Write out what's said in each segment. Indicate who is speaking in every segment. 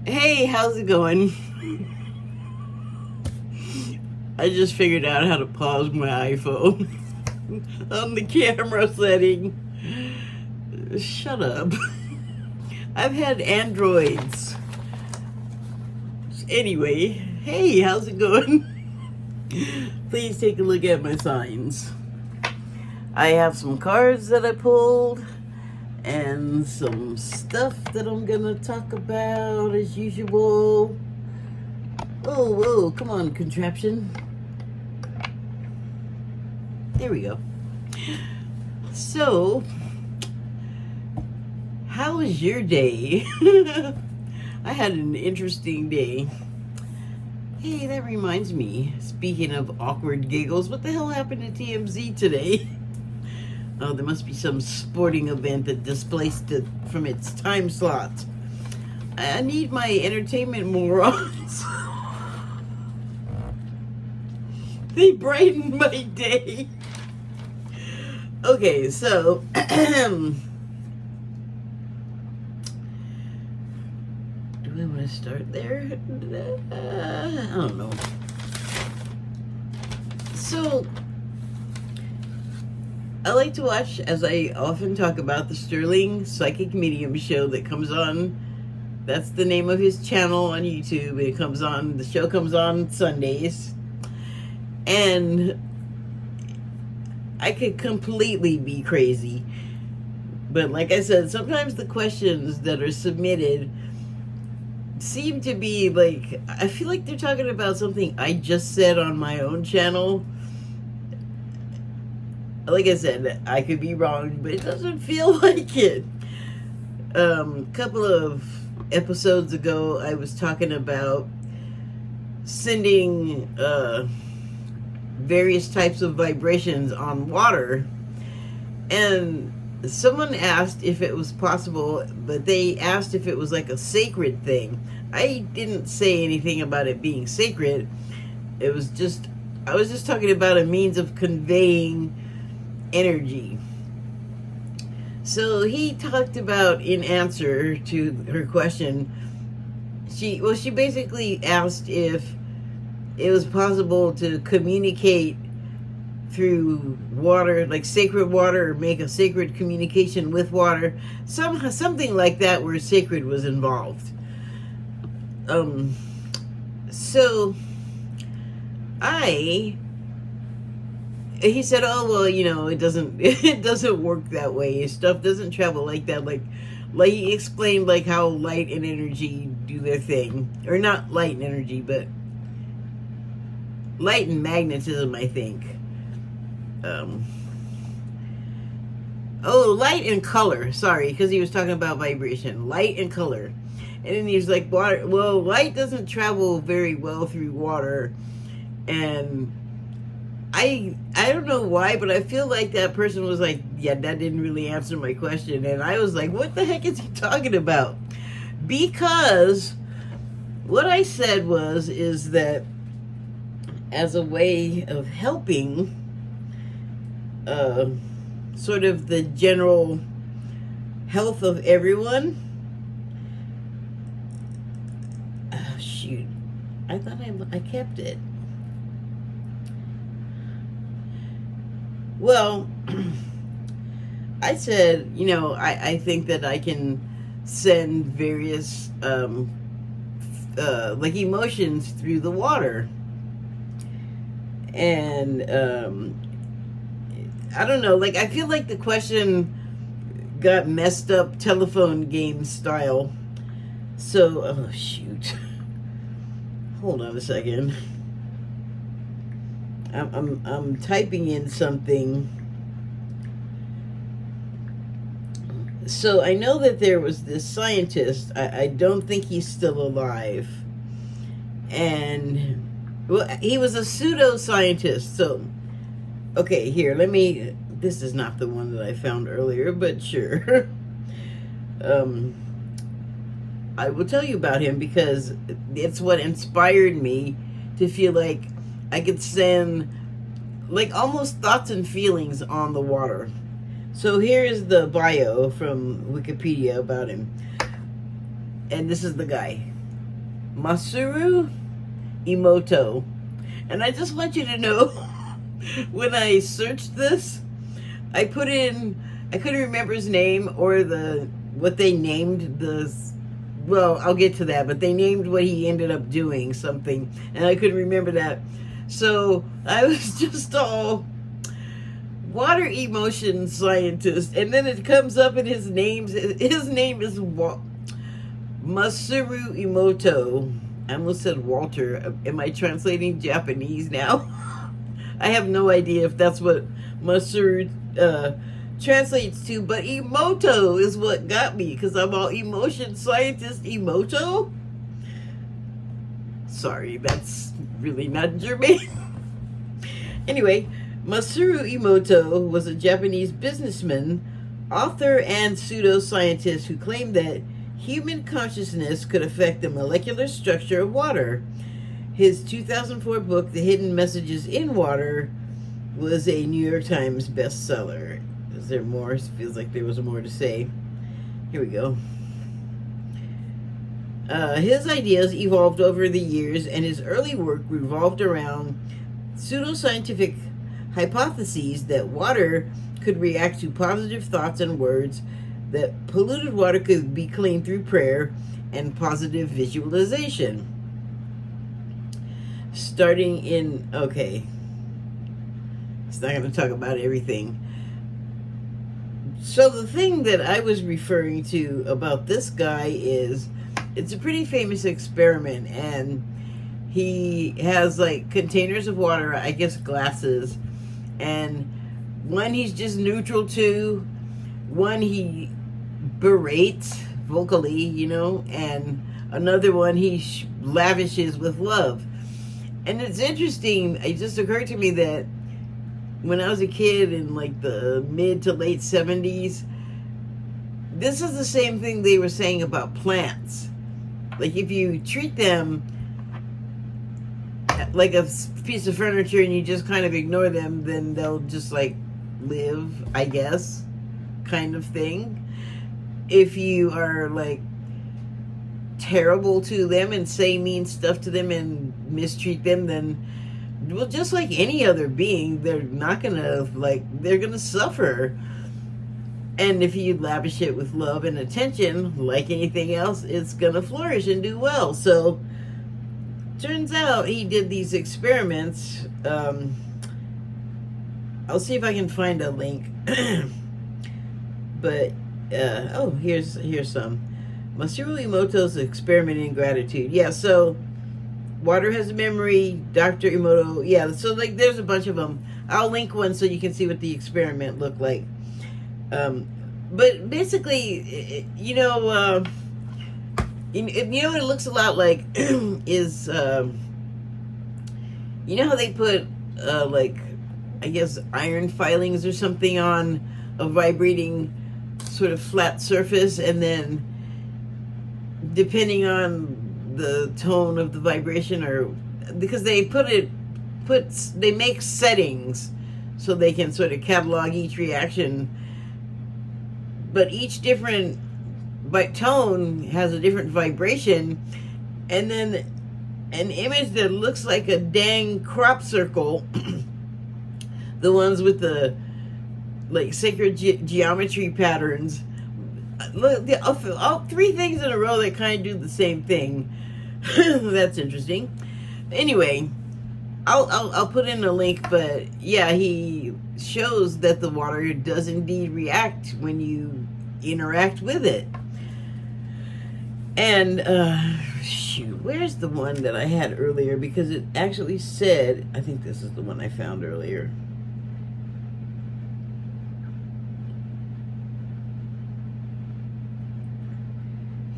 Speaker 1: Hey, how's it going? I just figured out how to pause my iPhone on the camera setting. Shut up. I've had Androids. Anyway, hey, how's it going? Please take a look at my signs. I have some cards that I pulled and some stuff that I'm gonna talk about as usual. Oh, whoa, come on, contraption. There we go. So, how was your day? I had an interesting day. Hey, that reminds me, speaking of awkward giggles, what the hell happened to TMZ today? Oh, there must be some sporting event that displaced it from its time slot. I need my entertainment morons. They brighten my day. Okay, so do I want to start there? I don't know. So I like to watch, as I often talk about, the Sterling Psychic Medium show that comes on. That's the name of his channel on YouTube. It comes on, the show comes on Sundays. And I could completely be crazy. But like I said, sometimes the questions that are submitted seem to be like, I feel like they're talking about something I just said on my own channel. Like I said, I could be wrong, but it doesn't feel like it. A couple of episodes ago, I was talking about sending various types of vibrations on water, and someone asked if it was possible, but they asked if it was like a sacred thing. I didn't say anything about it being sacred. It was just, I was just talking about a means of conveying energy. So he talked about, in answer to her question, she basically asked if it was possible to communicate through water, like sacred water, or make a sacred communication with water, something like that, where sacred was involved. So he said, oh, well, you know, it doesn't work that way. Stuff doesn't travel like that. Like he explained, like, how light and energy do their thing. Or not light and energy, but light and magnetism, I think. Light and color. Sorry, because he was talking about vibration. Light and color. And then he was like, water. Well, light doesn't travel very well through water. And I don't know why, but I feel like that person was like, yeah, that didn't really answer my question. And I was like, what the heck is he talking about? Because what I said is that as a way of helping sort of the general health of everyone. Shoot. I thought I kept it. Well, I said, you know, I think that I can send various like emotions through the water. And I don't know, like, I feel like the question got messed up telephone game style. So, oh shoot. Hold on a second. I'm typing in something. So I know that there was this scientist. I don't think he's still alive. And, well, he was a pseudo-scientist. So, okay, here, this is not the one that I found earlier, but sure. I will tell you about him because it's what inspired me to feel like I could send, like, almost thoughts and feelings on the water. So here is the bio from Wikipedia about him. And this is the guy. Masaru Emoto. And I just want you to know, when I searched this, I couldn't remember his name or what they named the, well, I'll get to that, but they named what he ended up doing something, and I couldn't remember that. So I was just all water emotion scientist, and then it comes up in his name is Masaru Emoto. I almost said Walter. Am I translating Japanese now? I have no idea if that's what Masaru translates to, but Emoto is what got me, because I'm all emotion scientist Emoto. Sorry, that's really not germane. Anyway, Masaru Emoto was a Japanese businessman, author, and pseudoscientist who claimed that human consciousness could affect the molecular structure of water. His 2004 book, The Hidden Messages in Water, was a New York Times bestseller. Is there more? It feels like there was more to say. Here we go. His ideas evolved over the years, and his early work revolved around pseudoscientific hypotheses that water could react to positive thoughts and words, that polluted water could be cleaned through prayer and positive visualization. Starting in, okay, it's not going to talk about everything. So the thing that I was referring to about this guy is, it's a pretty famous experiment, and he has like containers of water, I guess glasses, and one he's just neutral to, one he berates vocally, and another one he lavishes with love. And it's interesting, it just occurred to me that when I was a kid in like the mid to late 70s, this is the same thing they were saying about plants. Like if you treat them like a piece of furniture and you just kind of ignore them, then they'll just like live, I guess, kind of thing. If you are like terrible to them and say mean stuff to them and mistreat them, then, well, just like any other being, they're not gonna, they're gonna suffer. And if you lavish it with love and attention, like anything else, it's gonna flourish and do well. So turns out he did these experiments. I'll see if I can find a link. But here's some. Masaru Emoto's experiment in gratitude. Yeah, so water has a memory. Dr. Emoto. Yeah, so there's a bunch of them. I'll link one so you can see what the experiment looked like. But basically, what it looks a lot like is, how they put, I guess, iron filings or something on a vibrating sort of flat surface, and then depending on the tone of the vibration, or because they they make settings so they can sort of catalog each reaction, but each different tone has a different vibration, and then an image that looks like a dang crop circle, the ones with the sacred geometry patterns. Look, all three things in a row that kind of do the same thing. That's interesting. Anyway, I'll put in a link, but yeah, he shows that the water does indeed react when you interact with it. And shoot, where's the one that I had earlier? Because it actually said, I think this is the one I found earlier.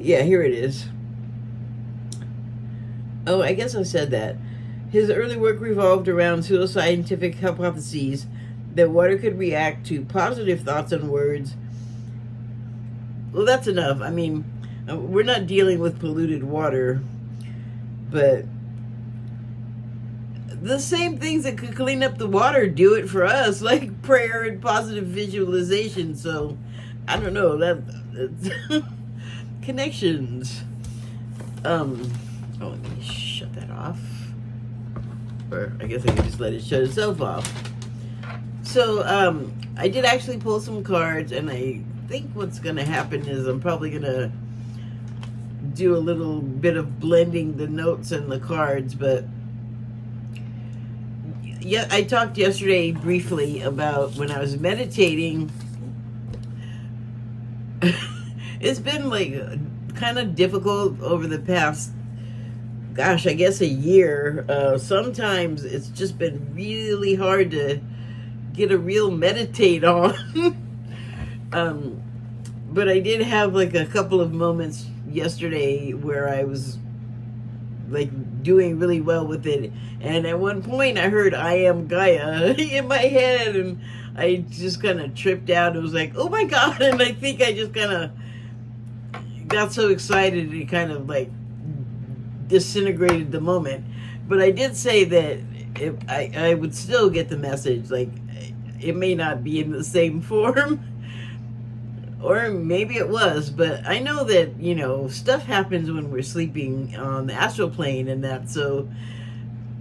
Speaker 1: Yeah, here it is. Oh, I guess I said that. His early work revolved around pseudoscientific hypotheses that water could react to positive thoughts and words. Well, that's enough. I mean, we're not dealing with polluted water, but the same things that could clean up the water do it for us, like prayer and positive visualization. So, I don't know, that connections. Oh, let me shut that off. Or I guess I can just let it shut itself off. So, I did actually pull some cards, and I think what's going to happen is I'm probably going to do a little bit of blending the notes and the cards, but yeah, I talked yesterday briefly about when I was meditating. It's been like kind of difficult over the past, gosh, I guess a year. Sometimes it's just been really hard to get a real meditate on. But I did have like a couple of moments yesterday where I was like doing really well with it, and at one point I heard "I am Gaia" in my head, and I just kind of tripped out. It was like, oh my god. And I think I just kind of got so excited it kind of like disintegrated the moment. But I did say that if I would still get the message, like it may not be in the same form, or maybe it was, but I know that, you know, stuff happens when we're sleeping on the astral plane and that, so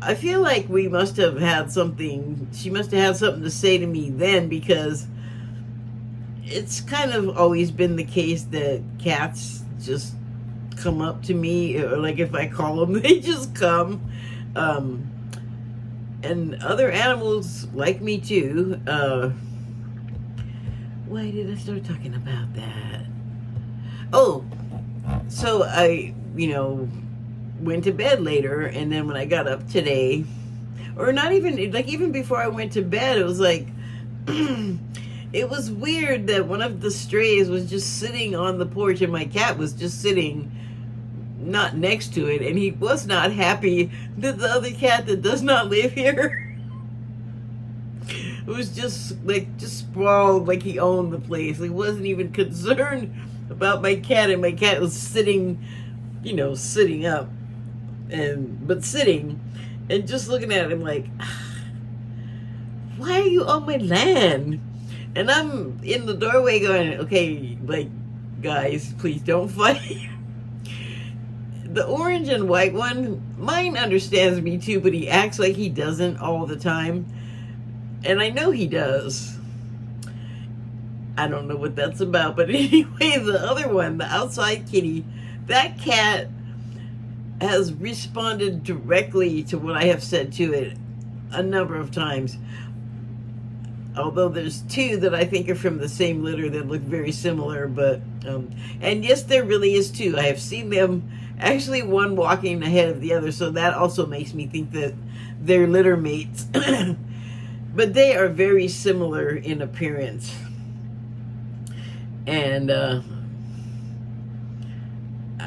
Speaker 1: I feel like we must have had something, she must have had something to say to me then, because it's kind of always been the case that cats just come up to me, or like if I call them, they just come. And other animals like me too. Why did I start talking about that? Oh, so I, you know, went to bed later, and then when I got up today, or not even, like even before I went to bed, it was like, it was weird that one of the strays was just sitting on the porch, and my cat was just sitting not next to it, and he was not happy that the other cat that does not live here it was just sprawled like he owned the place. He wasn't even concerned about my cat, and my cat was sitting, you know, sitting up, but sitting and just looking at him like, why are you on my land? And I'm in the doorway going, okay, like, guys, please don't fight. The orange and white one, mine understands me too, but he acts like he doesn't all the time. And I know he does. I don't know what that's about, but anyway, the other one, the outside kitty, that cat has responded directly to what I have said to it a number of times. Although there's two that I think are from the same litter that look very similar, but, and yes, there really is two. I have seen them, actually one walking ahead of the other, so that also makes me think that they're litter mates. But they are very similar in appearance. And I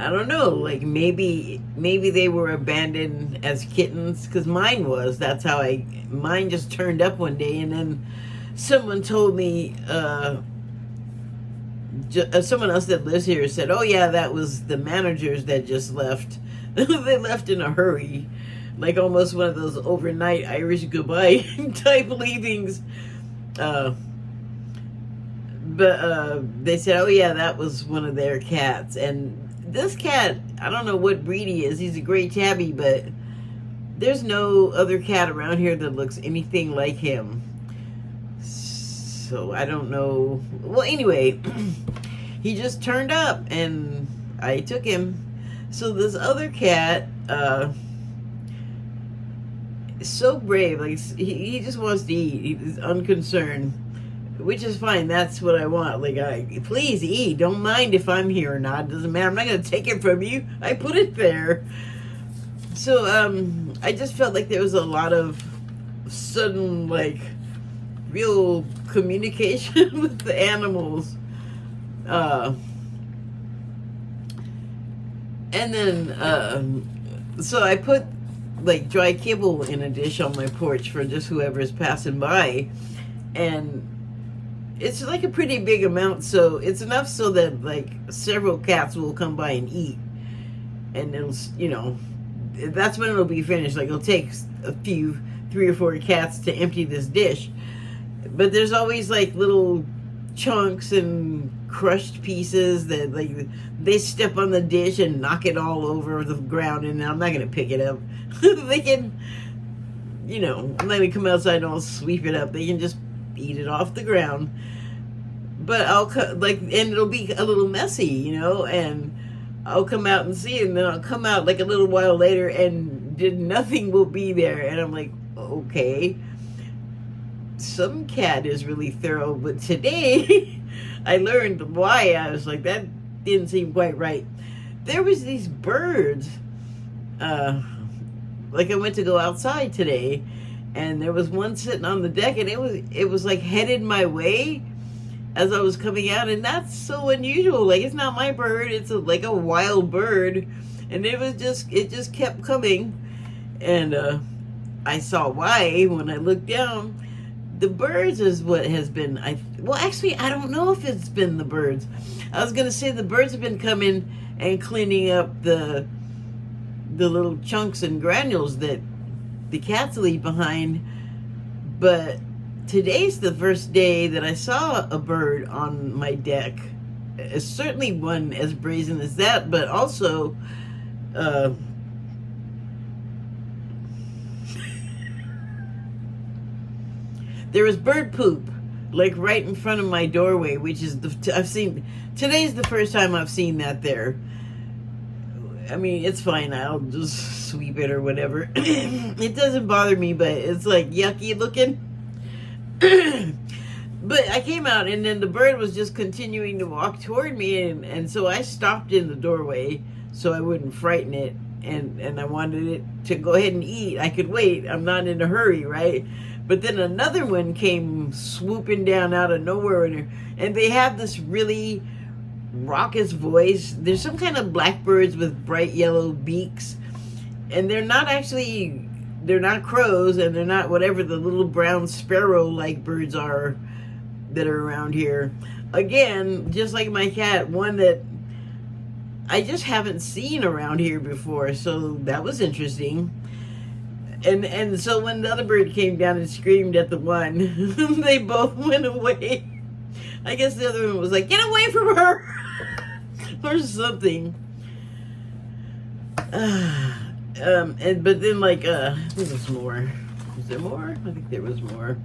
Speaker 1: don't know, like maybe they were abandoned as kittens, because mine was. That's how mine just turned up one day, and then someone told me, someone else that lives here said, oh yeah, that was the managers that just left. They left in a hurry. Like almost one of those overnight Irish goodbye type leavings. But they said, oh yeah, that was one of their cats. And this cat, I don't know what breed he is. He's a great tabby, but there's no other cat around here that looks anything like him. So I don't know. Well, anyway, he just turned up and I took him. So this other cat, so brave, like he just wants to eat. He's unconcerned, which is fine. That's what I want. Like, please eat. Don't mind if I'm here or not. It doesn't matter. I'm not gonna take it from you. I put it there. So I just felt like there was a lot of sudden, like, real communication with the animals. And then so I put like dry kibble in a dish on my porch for just whoever is passing by, and it's like a pretty big amount, so it's enough so that like several cats will come by and eat, and it'll, you know, that's when it'll be finished. Like it'll take a few, 3 or 4 cats to empty this dish, but there's always like little chunks and crushed pieces that like they step on the dish and knock it all over the ground, and I'm not gonna pick it up. They can, you know, I'm not gonna come outside and I'll sweep it up. They can just eat it off the ground. But I'll like, and it'll be a little messy, you know, and I'll come out and see it, and then I'll come out like a little while later and nothing will be there, and I'm like, okay. Some cat is really thorough, but today I learned why. I was like, that didn't seem quite right. There was these birds, like I went to go outside today, and there was one sitting on the deck, and it was like headed my way as I was coming out, and that's so unusual. Like, it's not my bird, it's like a wild bird, and it just kept coming, and I saw why when I looked down. The birds is what has been, well, actually, I don't know if it's been the birds. I was going to say the birds have been coming and cleaning up the little chunks and granules that the cats leave behind. But today's the first day that I saw a bird on my deck. It's certainly one as brazen as that, but also, there was bird poop, like right in front of my doorway, which is today's the first time I've seen that there. I mean, it's fine, I'll just sweep it or whatever. It doesn't bother me, but it's like yucky looking. But I came out, and then the bird was just continuing to walk toward me, and so I stopped in the doorway so I wouldn't frighten it, and I wanted it to go ahead and eat. I could wait, I'm not in a hurry, right? But then another one came swooping down out of nowhere, and they have this really raucous voice. There's some kind of blackbirds with bright yellow beaks, and they're not crows, and they're not whatever the little brown sparrow-like birds are that are around here. Again, just like my cat, one that I just haven't seen around here before, so that was interesting. And so when the other bird came down and screamed at the one, they both went away. I guess the other one was like, get away from her! Or something. But then, like, I think there's more. Is there more? I think there was more.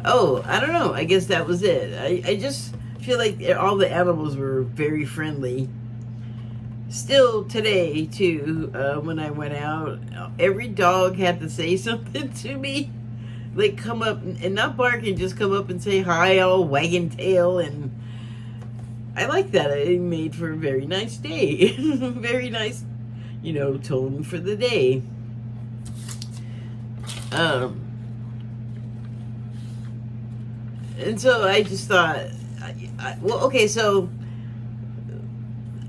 Speaker 1: Oh, I don't know. I guess that was it. I just feel like all the animals were very friendly. Still today, too, when I went out, every dog had to say something to me. Like, come up and not bark, and just come up and say hi, all wagging tail. And I like that. It made for a very nice day. Very nice, you know, tone for the day. And so I just thought, well, okay, so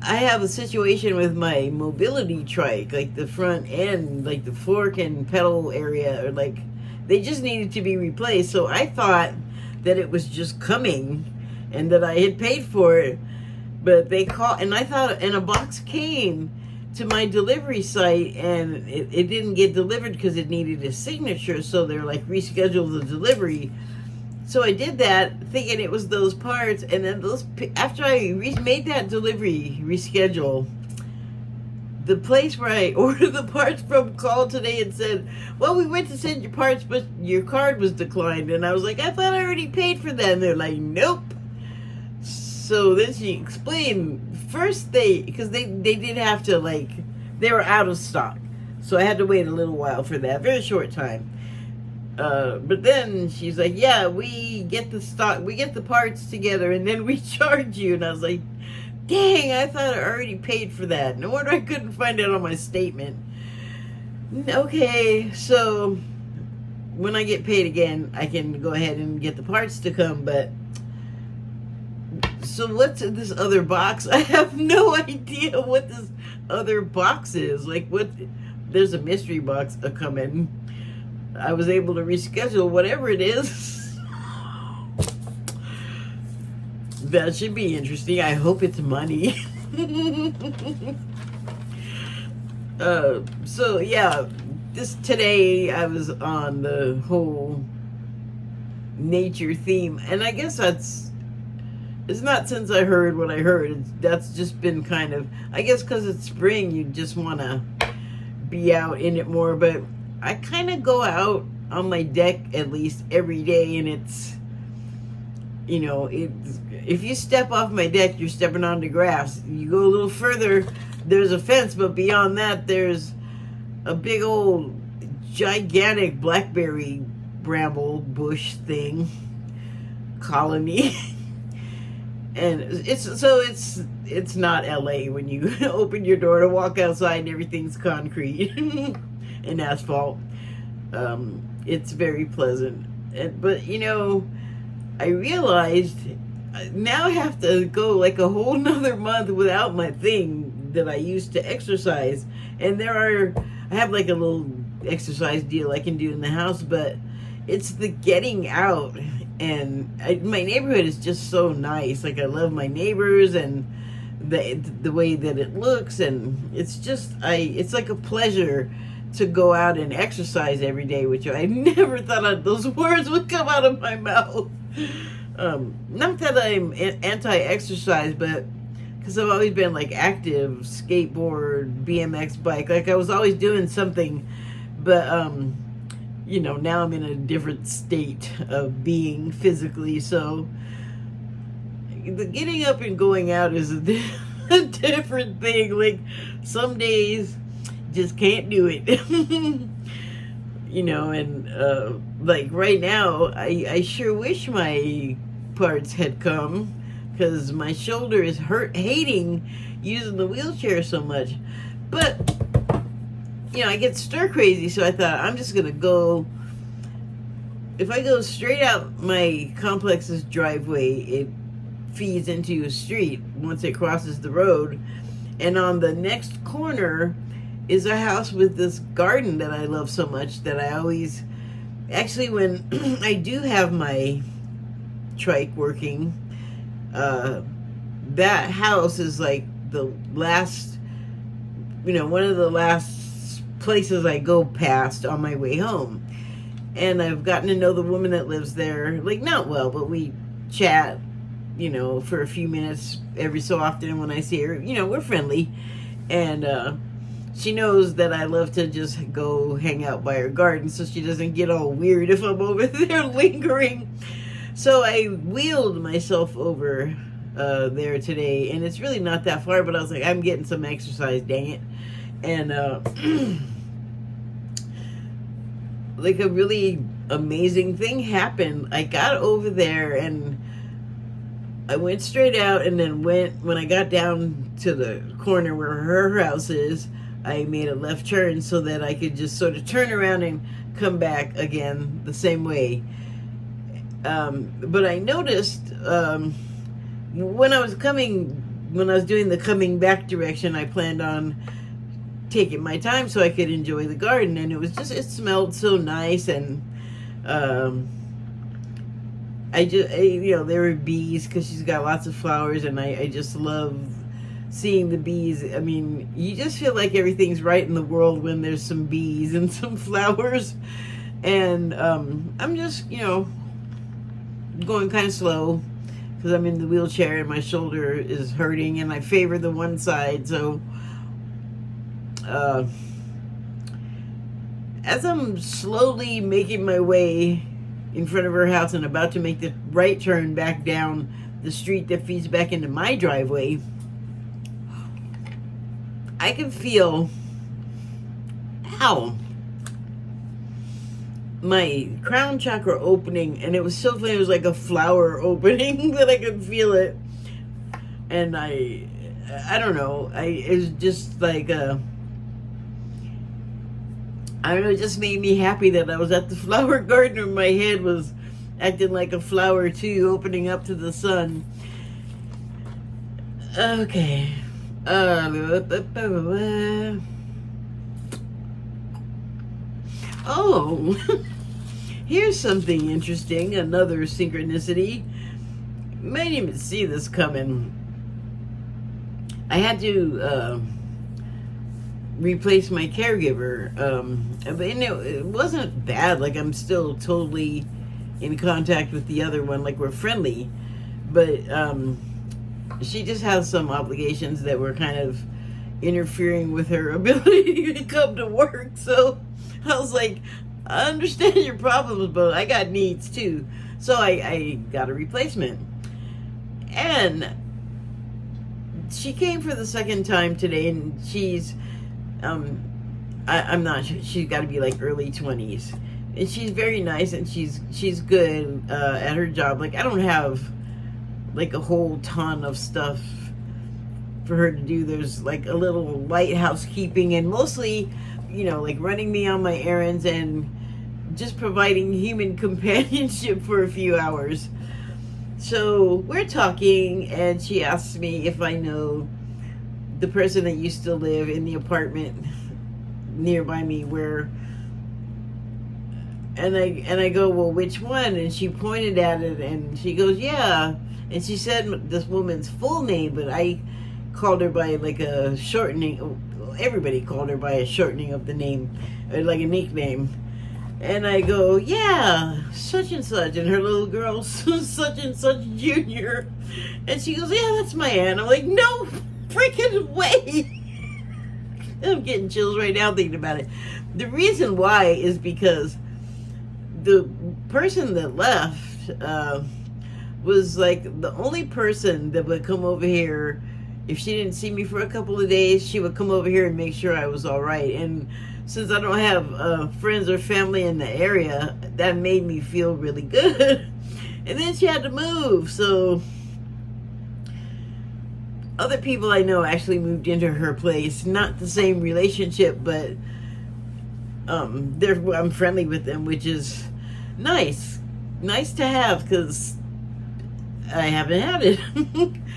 Speaker 1: I have a situation with my mobility trike, like the front end, like the fork and pedal area, or like they just needed to be replaced. So I thought that it was just coming and that I had paid for it, but they called, and I thought, and a box came to my delivery site, and it didn't get delivered because it needed a signature. So they're like, reschedule the delivery. So I did that, thinking it was those parts, and then after I made that delivery reschedule, the place where I ordered the parts from called today and said, well, we went to send your parts, but your card was declined. And I was like, I thought I already paid for that. And they're like, nope. So then she explained, first because they did have to, like, they were out of stock. So I had to wait a little while for that, very short time. But then she's like, yeah, we get the parts together, and then we charge you. And I was like, dang, I thought I already paid for that. No wonder I couldn't find it on my statement. Okay, so when I get paid again, I can go ahead and get the parts to come. But so what's in this other box? I have no idea what this other box is. Like, what? There's a mystery box coming. I was able to reschedule whatever it is. That should be interesting. I hope it's money. So yeah, today I was on the whole nature theme, and I guess it's not since I heard what I heard. That's just been kind of, I guess because it's spring, you just want to be out in it more. But I kind of go out on my deck at least every day, and it's, if you step off my deck, you're stepping on the grass. You go a little further, there's a fence, but beyond that, there's a big old gigantic blackberry bramble bush thing colony. And it's not LA when you open your door to walk outside and everything's concrete and asphalt. It's very pleasant. But I realized now I have to go like a whole nother month without my thing that I used to exercise. And I have like a little exercise deal I can do in the house, but it's the getting out. And my neighborhood is just so nice. Like, I love my neighbors and the way that it looks, and it's like a pleasure to go out and exercise every day, which I never thought those words would come out of my mouth. Not that I'm anti-exercise, but because I've always been like active, skateboard, BMX bike, like I was always doing something, but now I'm in a different state of being physically, so the getting up and going out is a different thing. Like, some days just can't do it. And like right now, I sure wish my parts had come, because my shoulder is hating using the wheelchair so much. But I get stir crazy, so I thought I'm just gonna go. If I go straight out my complex's driveway, it feeds into a street once it crosses the road, and on the next corner is a house with this garden that I love so much that I always, actually, when I do have my trike working, that house is like the last, one of the last places I go past on my way home. And I've gotten to know the woman that lives there, like, not well, but we chat, for a few minutes every so often. And when I see her, we're friendly. And she knows that I love to just go hang out by her garden, so she doesn't get all weird if I'm over there lingering. So I wheeled myself over there today, and it's really not that far, but I was like, I'm getting some exercise, dang it. And like, a really amazing thing happened. I got over there and I went straight out, and then when I got down to the corner where her house is, I made a left turn so that I could just sort of turn around and come back again the same way. But I noticed when I was doing the coming back direction, I planned on taking my time so I could enjoy the garden, and it smelled so nice, and there were bees because she's got lots of flowers, and I just love seeing the bees. I mean, you just feel like everything's right in the world when there's some bees and some flowers. And I'm just, going kind of slow because I'm in the wheelchair and my shoulder is hurting, and I favor the one side. So as I'm slowly making my way in front of her house and about to make the right turn back down the street that feeds back into my driveway, I can feel how my crown chakra opening, and it was so funny. It was like a flower opening that I could feel it, and I don't know. It was just like I don't know. It just made me happy that I was at the flower garden, and my head was acting like a flower too, opening up to the sun. Okay. Oh, here's something interesting. Another synchronicity. You might even see this coming. I had to replace my caregiver. But it wasn't bad. Like, I'm still totally in contact with the other one. Like, we're friendly. But she just has some obligations that were kind of interfering with her ability to come to work. So I was like, I understand your problems, but I got needs too. So I got a replacement. And she came for the second time today, and she's, I'm not sure, she's got to be like early 20s. And she's very nice, and she's good at her job. Like, I don't have like a whole ton of stuff for her to do. There's like a little light housekeeping, and mostly, like running me on my errands and just providing human companionship for a few hours. So we're talking, and she asks me if I know the person that used to live in the apartment nearby me, and I go, well, which one? And she pointed at it, and she goes, yeah. And she said this woman's full name, but I called her by like a shortening. Everybody called her by a shortening of the name, like a nickname. And I go, yeah, such and such, and her little girl, such and such junior. And she goes, yeah, that's my aunt. I'm like, no freaking way. I'm getting chills right now thinking about it. The reason why is because the person that left was like the only person that would come over here. If she didn't see me for a couple of days, she would come over here and make sure I was all right. And since I don't have friends or family in the area, that made me feel really good. And then she had to move, so other people I know actually moved into her place. Not the same relationship, but I'm friendly with them, which is nice to have, because I haven't had it.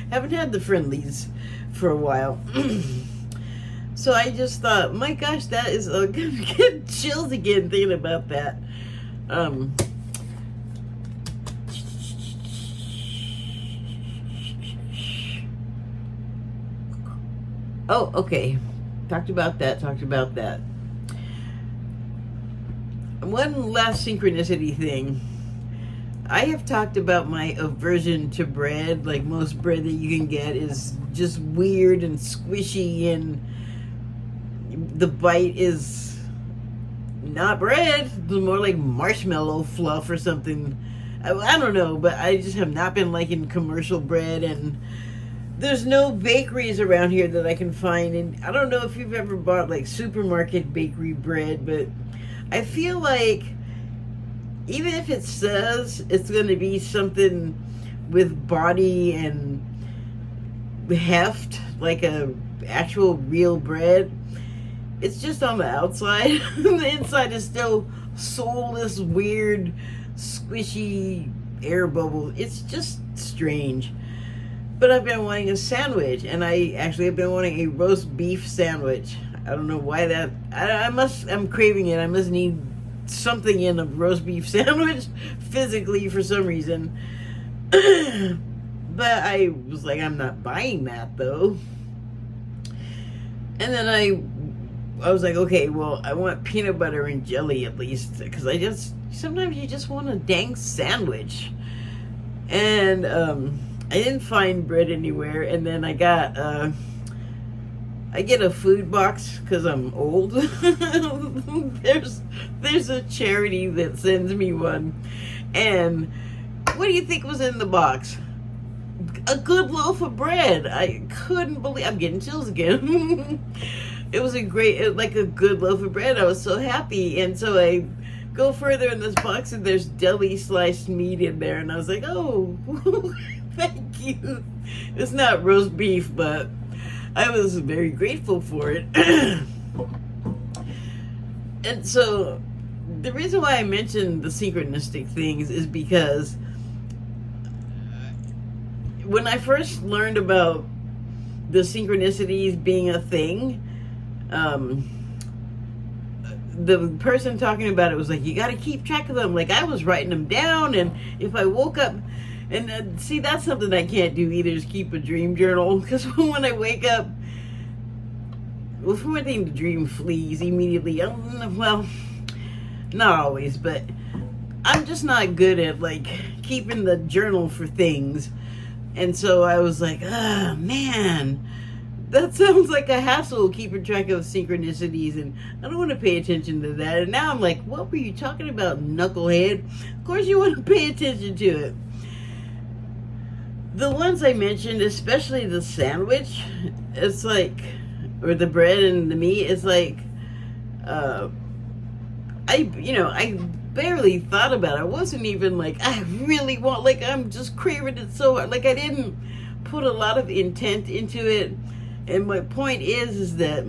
Speaker 1: Haven't had the friendlies for a while. So I just thought, my gosh, that is gonna get chills again thinking about that. Oh, okay. Talked about that. One last synchronicity thing. I have talked about my aversion to bread. Like, most bread that you can get is just weird and squishy, and the bite is not bread. It's more like marshmallow fluff or something. I don't know, but I just have not been liking commercial bread, and there's no bakeries around here that I can find. And I don't know if you've ever bought like supermarket bakery bread, but I feel like even if it says it's going to be something with body and heft, like a actual real bread, it's just on the outside. The inside is still soulless, weird, squishy air bubble. It's just strange. But I've been wanting a sandwich, and I actually have been wanting a roast beef sandwich. I don't know why that. I'm craving it. I must need something in a roast beef sandwich physically for some reason. But I was like, I'm not buying that though. And then I was like, okay, well, I want peanut butter and jelly at least, because sometimes you just want a dang sandwich. And I didn't find bread anywhere, and then I get a food box because I'm old. There's a charity that sends me one, and what do you think was in the box? A good loaf of bread. I couldn't believe. I'm getting chills again. It was like a good loaf of bread. I was so happy, and so I go further in this box, and there's deli sliced meat in there, and I was like, oh, thank you. It's not roast beef, but I was very grateful for it. And so the reason why I mentioned the synchronistic things is because when I first learned about the synchronicities being a thing, the person talking about it was like, you got to keep track of them. Like, I was writing them down, and if I woke up, and see, that's something I can't do either, is keep a dream journal, because when I wake up, well, for one thing, the dream flees immediately. Well, not always, but I'm just not good at like keeping the journal for things. And so I was like, ah, man, that sounds like a hassle keeping track of synchronicities, and I don't want to pay attention to that. And now I'm like, what were you talking about, knucklehead? Of course you want to pay attention to it. The ones I mentioned, especially the sandwich, it's like, or the bread and the meat, it's like, I barely thought about it. I wasn't even like, I really want, like, I'm just craving it so hard. Like, I didn't put a lot of intent into it. And my point is that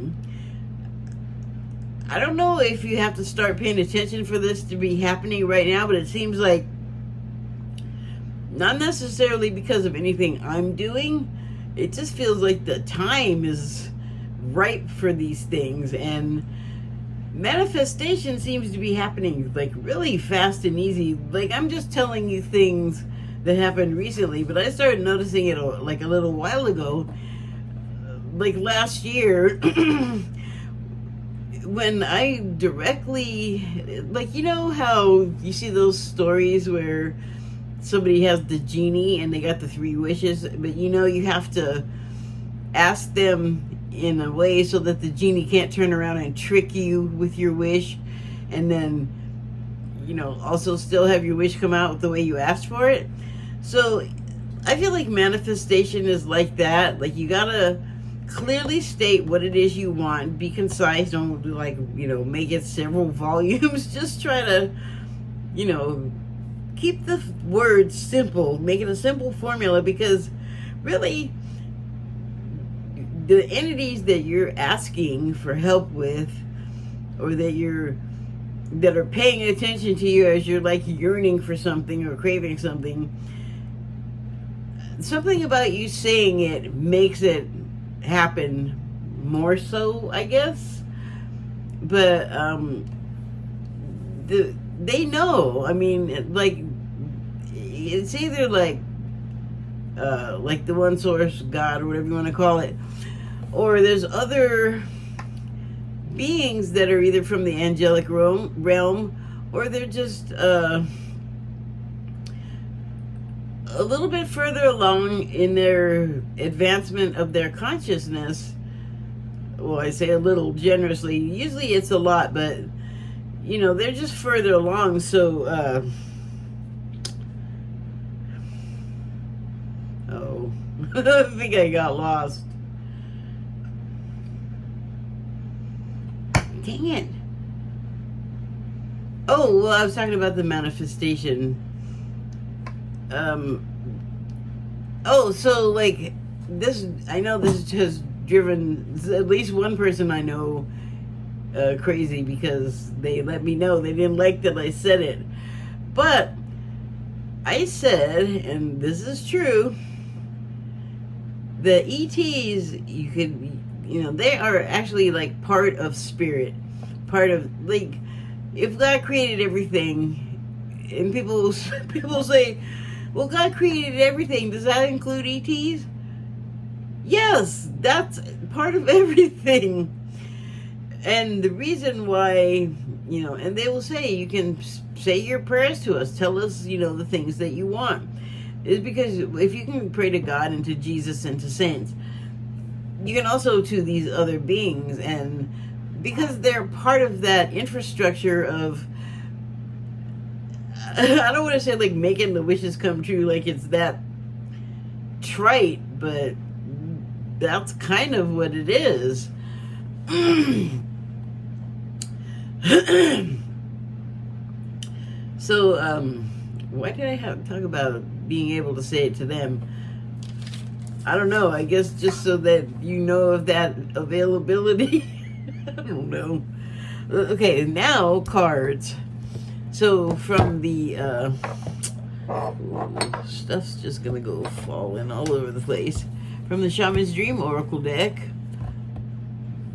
Speaker 1: I don't know if you have to start paying attention for this to be happening right now, but it seems like not necessarily because of anything I'm doing. It just feels like the time is ripe for these things, and manifestation seems to be happening like really fast and easy. Like, I'm just telling you things that happened recently, but I started noticing it like a little while ago, like last year. When I directly, like, you know how you see those stories where somebody has the genie and they got the 3 wishes, but you have to ask them in a way so that the genie can't turn around and trick you with your wish, and then also still have your wish come out the way you asked for it. So I feel like manifestation is like that. Like, you gotta clearly state what it is you want, be concise, don't make it several volumes. Just try to keep the words simple, make it a simple formula, because really the entities that you're asking for help with, or that are paying attention to you as you're like yearning for something or craving something about you saying it makes it happen more so, I guess. But they know. I mean, like, it's either like the one source, God, or whatever you want to call it, or there's other beings that are either from the angelic realm, or they're just a little bit further along in their advancement of their consciousness. Well, I say a little generously. Usually it's a lot, but they're just further along. So I think I got lost. Dang it. Oh, well, I was talking about the manifestation. So like this, I know this has driven at least one person I know crazy, because they let me know they didn't like that I said it. But I said, and this is true, the ETs, they are actually like part of spirit, part of, like, if God created everything, and people say, well, God created everything, does that include ETs? Yes, that's part of everything. And the reason why, and they will say, you can say your prayers to us, tell us, the things that you want, is because if you can pray to God and to Jesus and to saints, you can also to these other beings, and because they're part of that infrastructure of, I don't want to say like making the wishes come true, like it's that trite, but that's kind of what it is. So, why did I have to talk about being able to say it to them? I don't know. I guess just so that you know of that availability. I don't know. Okay, now cards. So from the stuff's just gonna go falling all over the place. From the Shaman's Dream Oracle deck,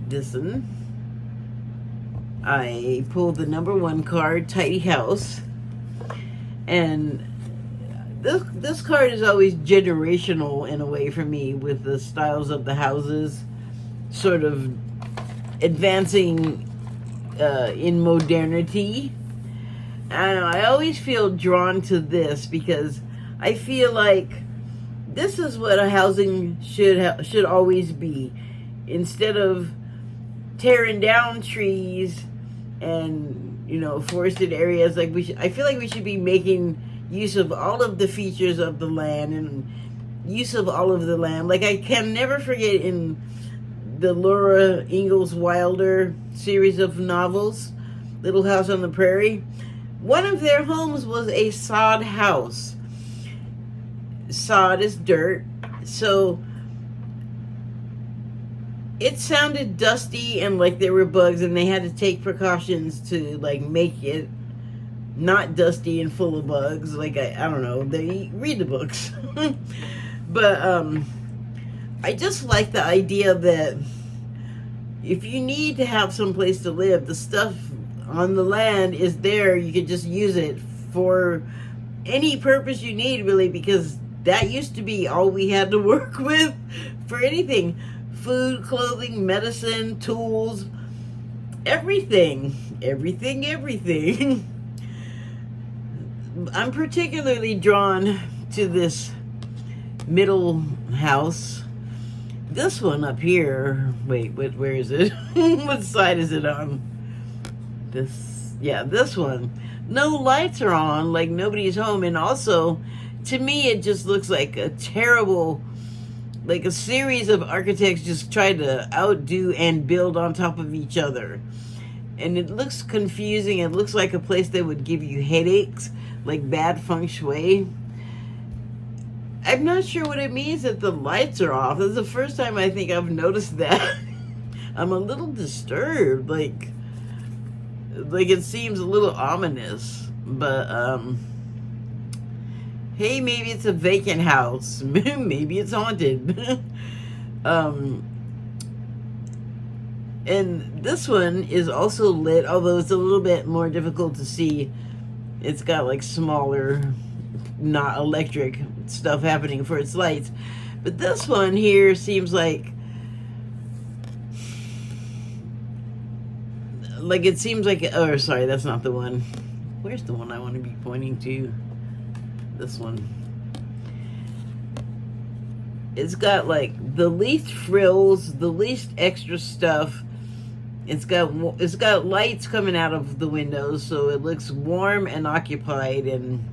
Speaker 1: listen, I pulled the number 1 card, Tidy House, and this card is always generational in a way for me, with the styles of the houses sort of advancing in modernity. I don't know, I always feel drawn to this because I feel like this is what a housing should always be. Instead of tearing down trees and, you know, forested areas, like I feel like we should be making use of all of the features of the land and use of all of the land. Like, I can never forget in the Laura Ingalls Wilder series of novels, Little House on the Prairie, one of their homes was a sod house. Sod is dirt, so it sounded dusty and like there were bugs, and they had to take precautions to like make it not dusty and full of bugs. Like, I don't know, they read the books. But I just like the idea that if you need to have some place to live, the stuff on the land is there. You could just use it for any purpose you need, really, because that used to be all we had to work with for anything. Food, clothing, medicine, tools, everything. Everything. I'm particularly drawn to this middle house. This one up here, wait, where is it? What side is it on? This one. No lights are on, like nobody's home. And also, to me, it just looks like a terrible, like a series of architects just tried to outdo and build on top of each other. And it looks confusing. It looks like a place that would give you headaches, like bad feng shui. I'm not sure what it means that the lights are off. This is the first time I think I've noticed that. I'm a little disturbed. Like it seems a little ominous. But, hey, maybe it's a vacant house. Maybe it's haunted. And this one is also lit, although it's a little bit more difficult to see. It's got like smaller, not electric stuff happening for its lights. But this one here seems like it seems like, oh, sorry, that's not the one. Where's the one I want to be pointing to? This one. It's got like the least frills, the least extra stuff. It's got lights coming out of the windows, so it looks warm and occupied, and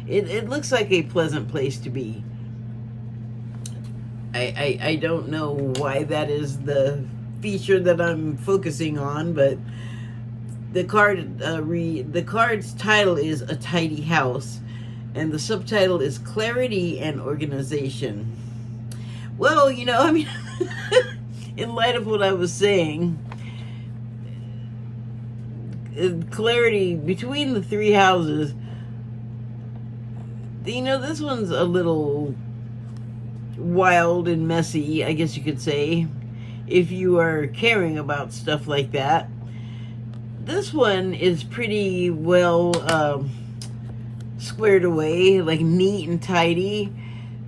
Speaker 1: it looks like a pleasant place to be. I don't know why that is the feature that I'm focusing on, but the card's title is A Tidy House, and the subtitle is Clarity and Organization. Well, you know, I mean, in light of what I was saying, clarity between the three houses, you know, this one's a little wild and messy, I guess you could say, if you are caring about stuff like that. This one is pretty well squared away, like neat and tidy,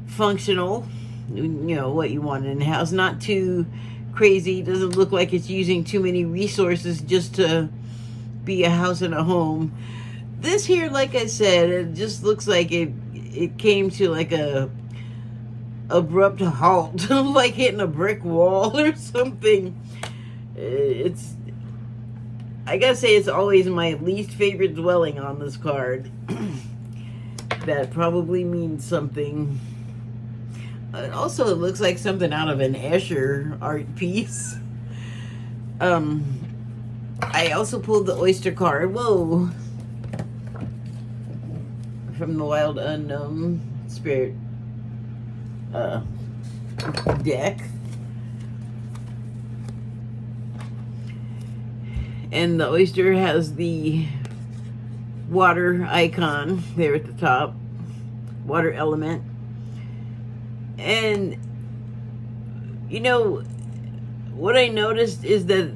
Speaker 1: functional, you know, what you want in a house. Not too crazy, doesn't look like it's using too many resources just to be a house and a home. This here, like I said, it just looks like it came to like a abrupt halt, like hitting a brick wall or something. I gotta say, it's always my least favorite dwelling on this card. That probably means something. Also, it looks like something out of an Escher art piece. I also pulled the oyster card. Whoa. From the Wild Unknown Spirit deck. And the oyster has the water icon there at the top. Water element. And, you know, what I noticed is that,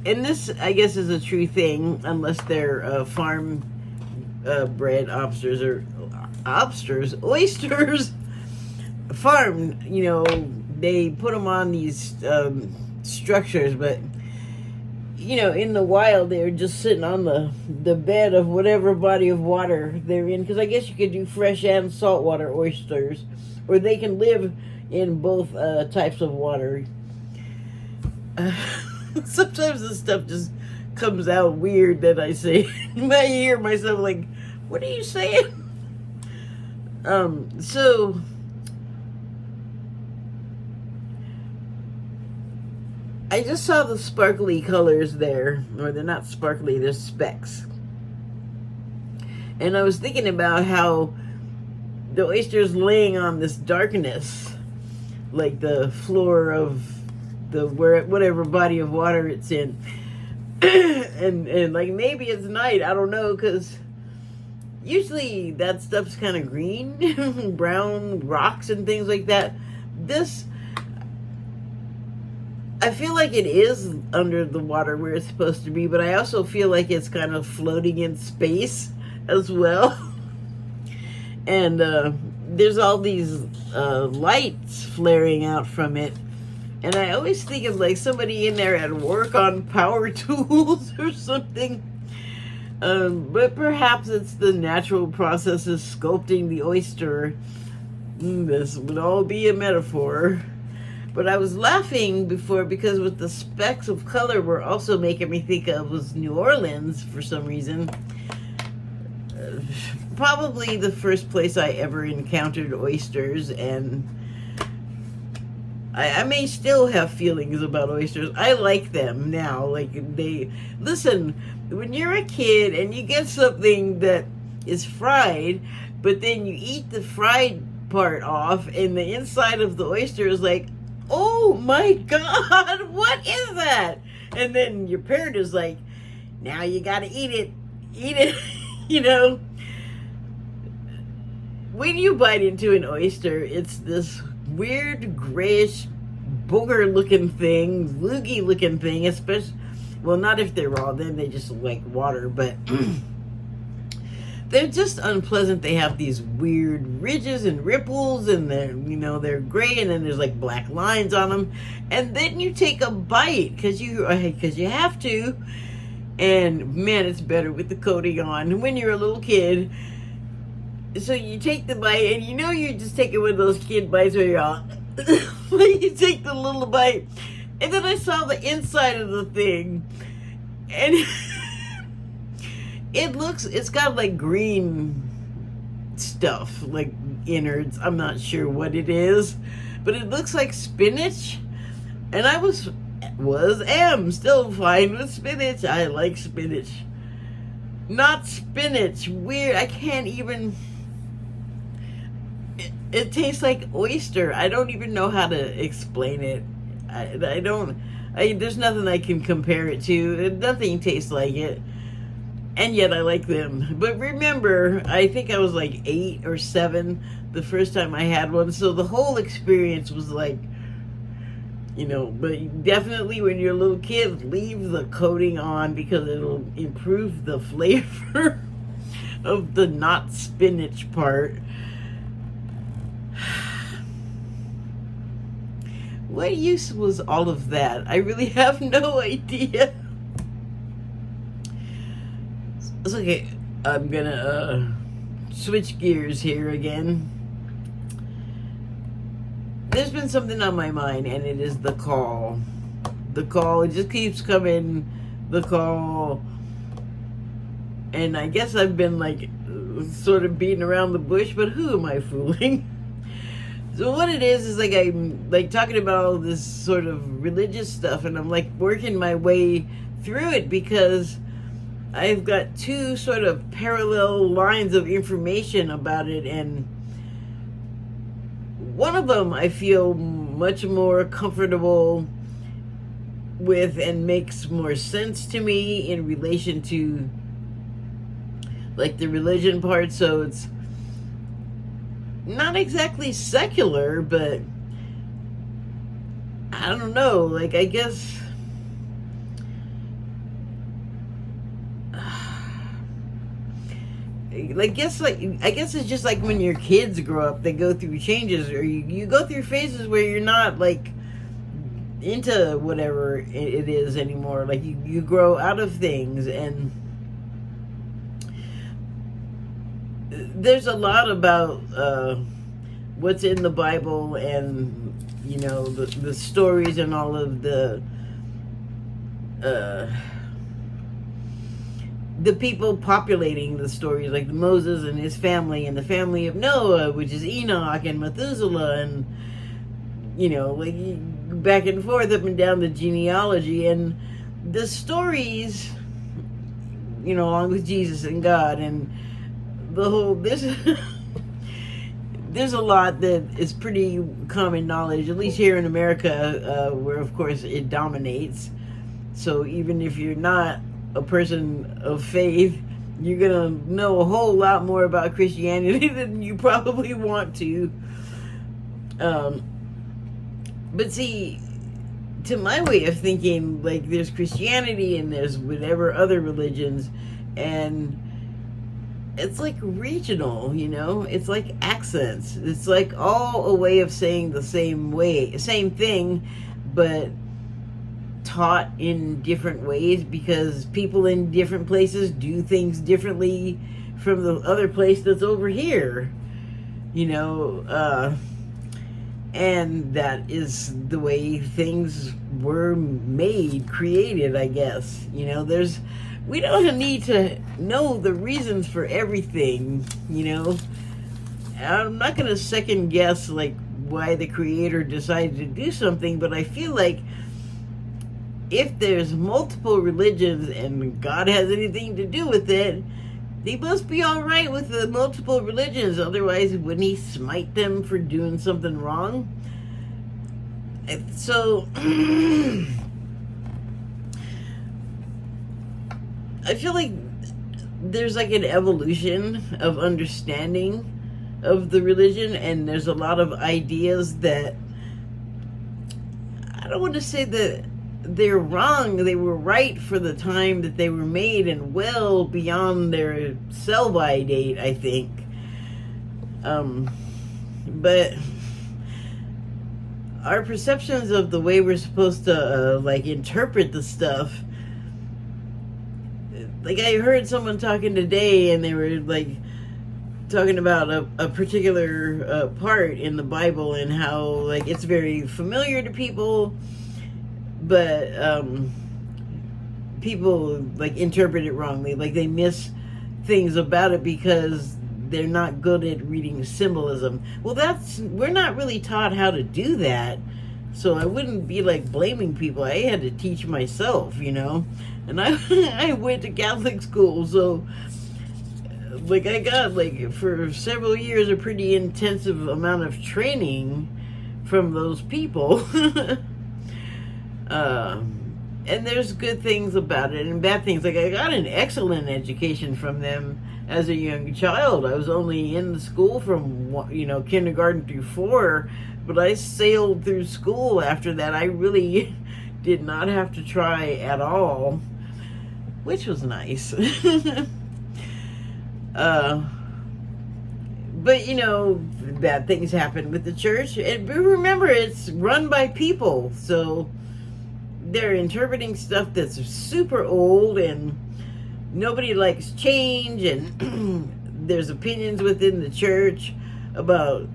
Speaker 1: and this, I guess, is a true thing, unless they're farm bred oysters, farmed, you know, they put them on these structures, but in the wild, they're just sitting on the bed of whatever body of water they're in. Because I guess you could do fresh and saltwater oysters, or they can live in both types of water. Sometimes this stuff just comes out weird that I say. I hear myself like, what are you saying? So I just saw the sparkly colors there, or they're not sparkly, they're specks. And I was thinking about how the oyster's laying on this darkness, like the floor of whatever body of water it's in. and like maybe it's night, I don't know, because usually that stuff's kind of green, brown rocks and things like that. This, I feel like it is under the water where it's supposed to be, but I also feel like it's kind of floating in space as well. And there's all these lights flaring out from it. And I always think of like somebody in there at work on power tools or something. But perhaps it's the natural process of sculpting the oyster. This would all be a metaphor. But I was laughing before because with the specks of color were also making me think of was New Orleans for some reason. Probably the first place I ever encountered oysters, and I may still have feelings about oysters. I like them now. Like listen, when you're a kid and you get something that is fried, but then you eat the fried part off and the inside of the oyster is like, oh my God, what is that? And then your parent is like, now you gotta eat it, When you bite into an oyster, it's this weird grayish booger looking thing, loogie looking thing, especially, well, not if they're raw, then they just look like water, but they're just unpleasant. They have these weird ridges and ripples, and they're gray, and then there's like black lines on them. And then you take a bite because you have to, and man, it's better with the coating on when you're a little kid. So you take the bite, and you're just taking one of those kid bites where you're all, you take the little bite, and then I saw the inside of the thing, and it's got like green stuff, like innards. I'm not sure what it is, but it looks like spinach, and I am still fine with spinach. I like spinach. Not spinach. Weird. I can't even. It tastes like oyster. I don't even know how to explain it. There's nothing I can compare it to. Nothing tastes like it. And yet I like them. But remember, I think I was like 8 or 7 the first time I had one. So the whole experience was like, but definitely when you're a little kid, leave the coating on because it'll improve the flavor of the not spinach part. What use was all of that? I really have no idea. It's okay. I'm gonna switch gears here again. There's been something on my mind, and it is the call. The call, it just keeps coming. The call. And I guess I've been like sort of beating around the bush, but who am I fooling? So what it is like I'm like talking about all this sort of religious stuff, and I'm like working my way through it because I've got 2 sort of parallel lines of information about it, and one of them I feel much more comfortable with and makes more sense to me in relation to like the religion part. So it's not exactly secular, but I don't know, like I guess I guess it's just like when your kids grow up, they go through changes, or you go through phases where you're not like into whatever it is anymore. Like you grow out of things, and there's a lot about what's in the Bible, and the stories and all of the people populating the stories, like Moses and his family, and the family of Noah, which is Enoch and Methuselah, and like back and forth up and down the genealogy, and the stories, along with Jesus and God, and the whole there's a lot that is pretty common knowledge, at least here in America, where of course it dominates. So even if you're not a person of faith, you're gonna know a whole lot more about Christianity than you probably want to. But see, to my way of thinking, like, there's Christianity and there's whatever other religions, and it's like regional, it's like accents. It's like all a way of saying the same thing, but taught in different ways, because people in different places do things differently from the other place that's over here, and that is the way things were created, I guess. We don't need to know the reasons for everything, I'm not going to second guess, like, why the creator decided to do something, but I feel like if there's multiple religions and God has anything to do with it, they must be all right with the multiple religions. Otherwise, wouldn't he smite them for doing something wrong? So I feel like there's like an evolution of understanding of the religion, and there's a lot of ideas that, I don't want to say that they're wrong. They were right for the time that they were made, and well beyond their sell-by date, I think. But our perceptions of the way we're supposed to like interpret the stuff, like I heard someone talking today, and they were like talking about a particular part in the Bible, and how like it's very familiar to people, but people like interpret it wrongly. Like they miss things about it because they're not good at reading symbolism. Well, we're not really taught how to do that, so I wouldn't be like blaming people. I had to teach myself, and I went to Catholic school, so like I got like for several years a pretty intensive amount of training from those people. And there's good things about it and bad things. Like I got an excellent education from them as a young child. I was only in the school from kindergarten through 4, but I sailed through school after that. I really did not have to try at all, which was nice. But bad things happen with the church. And remember, it's run by people, so they're interpreting stuff that's super old, and nobody likes change, and there's opinions within the church about,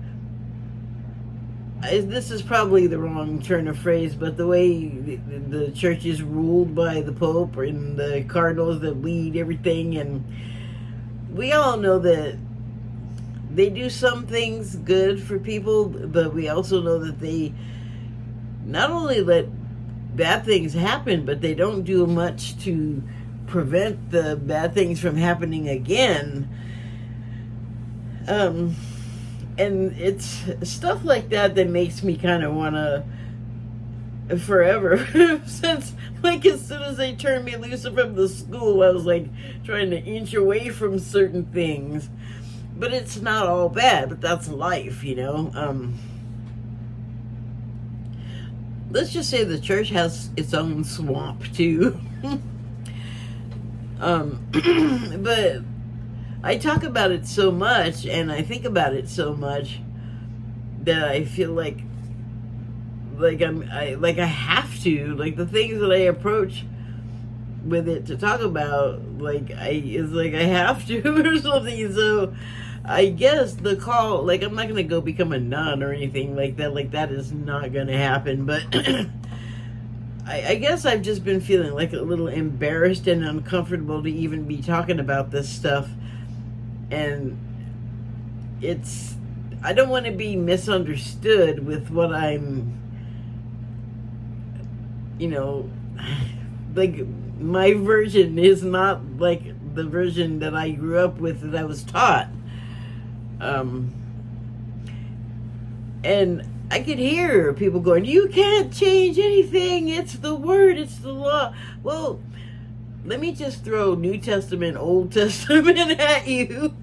Speaker 1: this is probably the wrong turn of phrase, but the way the church is ruled by the Pope and the cardinals that lead everything. And we all know that they do some things good for people, but we also know that they not only let bad things happen, but they don't do much to prevent the bad things from happening again. And it's stuff like that that makes me kind of want to forever since, like, as soon as they turned me loose from the school, I was like trying to inch away from certain things. But it's not all bad, but that's life, let's just say the church has its own swamp too. But I talk about it so much, and I think about it so much, that I feel like I have to, like, the things that I approach with it to talk about, I have to or something. So I guess the call, like, I'm not gonna go become a nun or anything like that. Like, that is not gonna happen. But I guess I've just been feeling like a little embarrassed and uncomfortable to even be talking about this stuff. And I don't want to be misunderstood with what I'm, like, my version is not like the version that I grew up with, that I was taught. And I could hear people going, "You can't change anything. It's the word, it's the law." Well, let me just throw New Testament, Old Testament at you.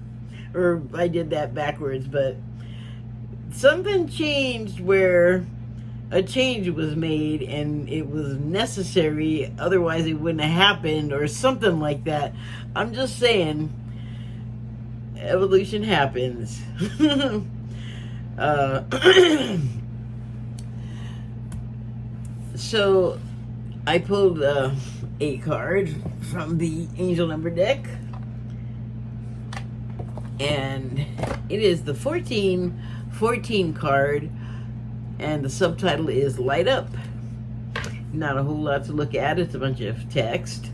Speaker 1: Or I did that backwards, but something changed where a change was made and it was necessary, otherwise it wouldn't have happened, or something like that. I'm just saying, evolution happens. So I pulled a card from the angel number deck, and it is the 1414 card, and the subtitle is Light Up. Not a whole lot to look at, it's a bunch of text,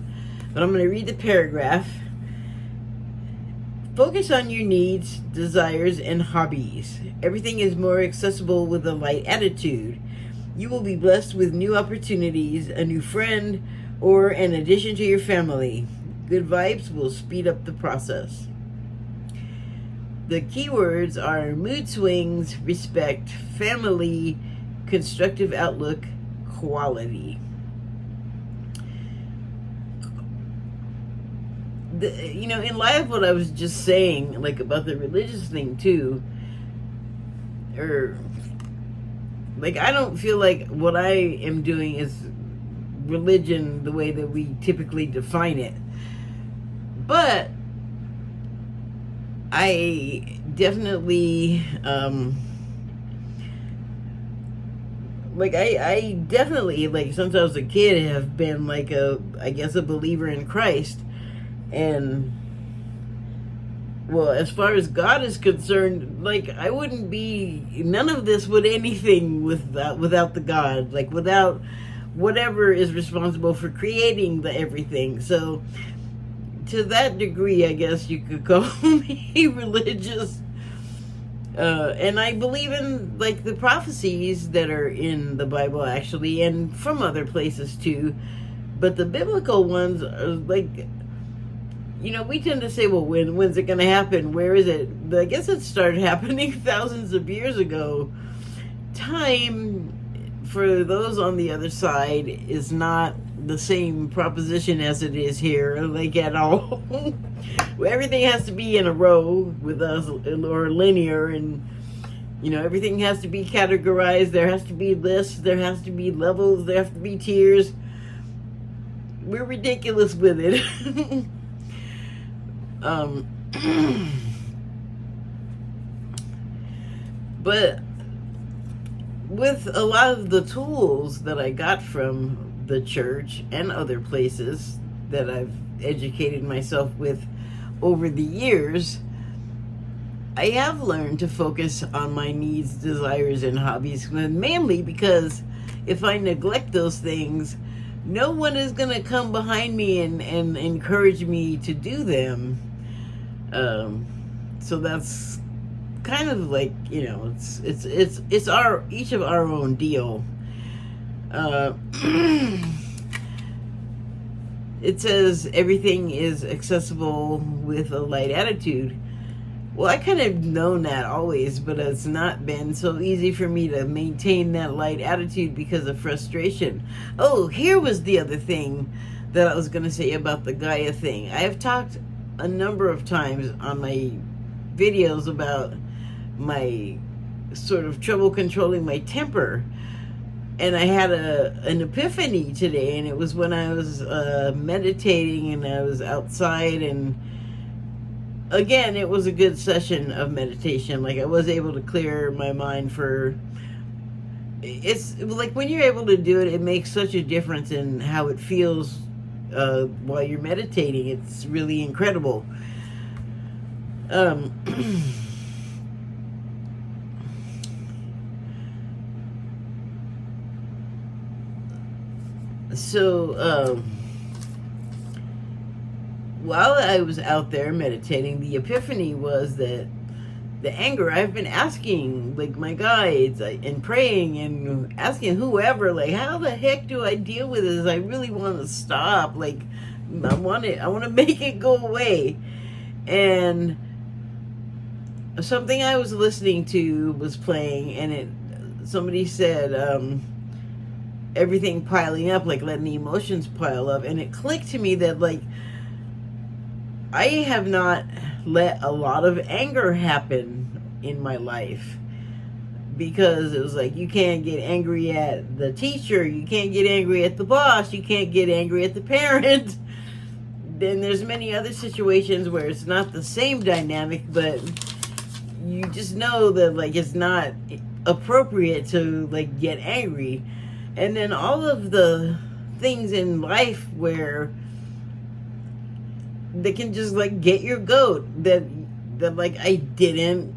Speaker 1: but I'm going to read the paragraph. Focus on your needs, desires, and hobbies. Everything is more accessible with a light attitude. You will be blessed with new opportunities, a new friend, or an addition to your family. Good vibes will speed up the process. The keywords are mood swings, respect, family, constructive outlook, quality. In light of what I was just saying, like, about the religious thing too, I don't feel like what I am doing is religion the way that we typically define it. But I definitely, I definitely, like, since I was a kid, have been, like, a believer in Christ. And, well, as far as God is concerned, like, I wouldn't be, none of this would anything without the God, like, without whatever is responsible for creating the everything. So, to that degree, I guess you could call me religious. And I believe in, like, the prophecies that are in the Bible, actually, and from other places too. But the biblical ones are, like, we tend to say, well, when's it going to happen? Where is it? But I guess it started happening thousands of years ago. Time, for those on the other side, is not the same proposition as it is here, like, at all. Everything has to be in a row with us, or linear, and everything has to be categorized. There has to be lists, there has to be levels, there have to be tiers. We're ridiculous with it. But with a lot of the tools that I got from the church and other places that I've educated myself with over the years, I have learned to focus on my needs, desires, and hobbies, mainly because if I neglect those things, no one is going to come behind me and encourage me to do them. So that's kind of like, it's our, each of our own deal. It says everything is accessible with a light attitude. Well, I kind of known that always, but it's not been so easy for me to maintain that light attitude because of frustration. Oh, here was the other thing that I was going to say about the Gaia thing. I have talked a number of times on my videos about my sort of trouble controlling my temper. And I had an epiphany today, and it was when I was meditating and I was outside, and again, it was a good session of meditation. Like, I was able to clear my mind for it's like when you're able to do it, it makes such a difference in how it feels while you're meditating. It's really incredible. Um, so while I was out there meditating, the epiphany was that the anger, I've been asking like my guides and praying and asking whoever, like, how the heck do I deal with this? I really want to stop. Like, I want to make it go away. And something I was listening to was playing, and somebody said everything piling up, like letting the emotions pile up, and it clicked to me that like I have not let a lot of anger happen in my life, because it was like, you can't get angry at the teacher, you can't get angry at the boss, you can't get angry at the parent. Then there's many other situations where it's not the same dynamic, but you just know that like it's not appropriate to like get angry. And then all of the things in life where they can just like get your goat, that like I didn't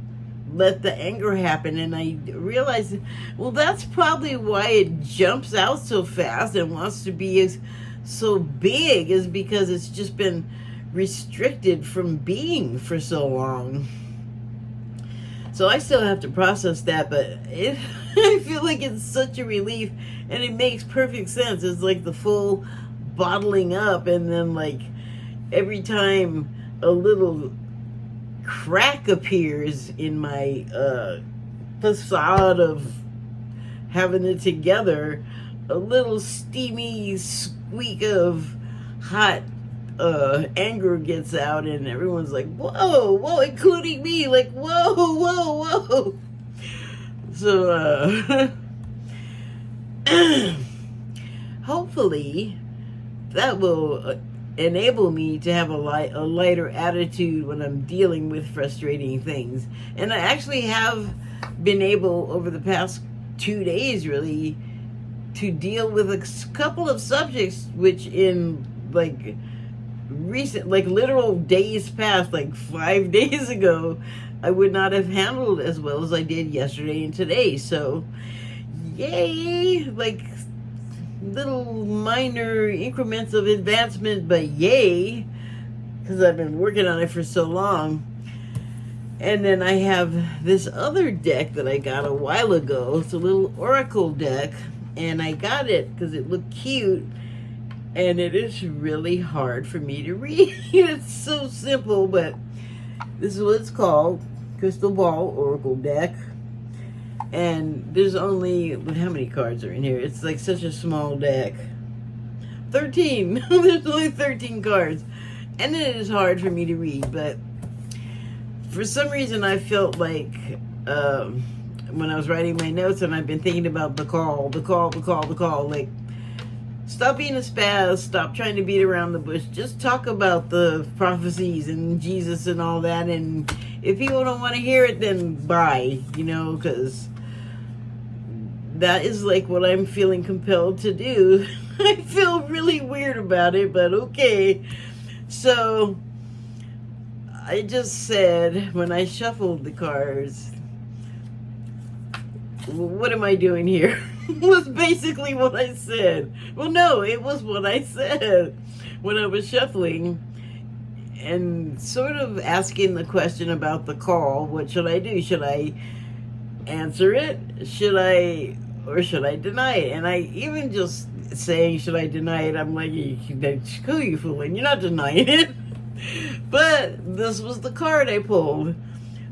Speaker 1: let the anger happen. And I realized, well, that's probably why it jumps out so fast and wants to be so big, is because it's just been restricted from being for so long. So I still have to process that, but I feel like it's such a relief, and it makes perfect sense. It's like the full bottling up, and then like every time a little crack appears in my facade of having it together, a little steamy squeak of hot anger gets out, and everyone's like, whoa, including me, like, whoa. So hopefully that will enable me to have a lighter attitude when I'm dealing with frustrating things. And I actually have been able, over the past 2 days really, to deal with a couple of subjects which in like recent, like literal days past, like 5 days ago, I would not have handled as well as I did yesterday and today. So yay, like little minor increments of advancement, but yay, because I've been working on it for so long. And then I have this other deck that I got a while ago. It's a little oracle deck, and I got it because it looked cute, and it is really hard for me to read. It's so simple, but this is what it's called, Crystal Ball Oracle Deck. And there's only, how many cards are in here? It's like such a small deck. 13. There's only 13 cards. And it is hard for me to read, but for some reason I felt like when I was writing my notes, and I've been thinking about the call, like, stop being a spaz, stop trying to beat around the bush, just talk about the prophecies and Jesus and all that, and if people don't want to hear it, then bye, because that is like what I'm feeling compelled to do. I feel really weird about it, but okay. So I just said, when I shuffled the cards, what am I doing here? Was basically what I said. Well, no, it was what I said when I was shuffling and sort of asking the question about the call. What should I do? Should I answer it? Or should I deny it? And I even just saying, should I deny it? I'm like, who are you fooling? You're not denying it. But this was the card I pulled.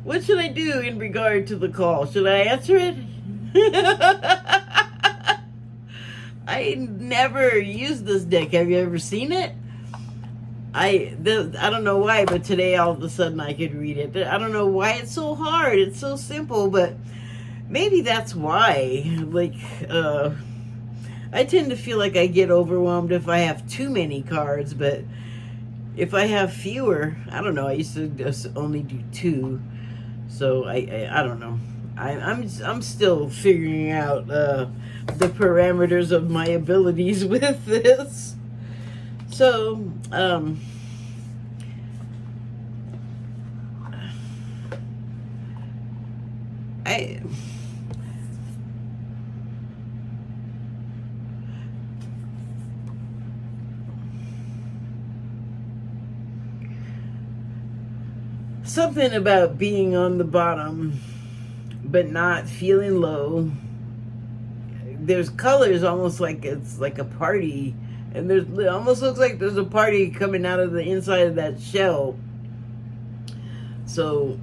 Speaker 1: What should I do in regard to the call? Should I answer it? I never used this deck. Have you ever seen it? I don't know why, but today all of a sudden I could read it. I don't know why it's so hard. It's so simple, but maybe that's why. Like, I tend to feel like I get overwhelmed if I have too many cards, but if I have fewer, I don't know. I used to just only do 2, so I don't know. I'm still figuring out the parameters of my abilities with this. So, I something about being on the bottom but not feeling low. There's colors almost like it's like a party, and it almost looks like there's a party coming out of the inside of that shell. So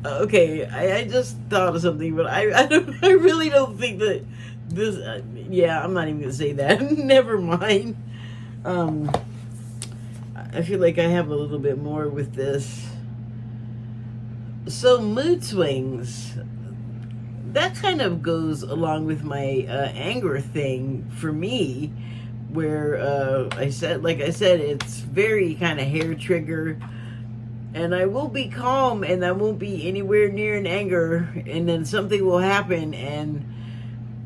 Speaker 1: okay, I just thought of something, but I really don't think that this. Yeah, I'm not even gonna say that. Never mind. I feel like I have a little bit more with this. So mood swings. That kind of goes along with my anger thing for me, where like I said, it's very kind of hair trigger. And I will be calm and I won't be anywhere near in anger, and then something will happen, and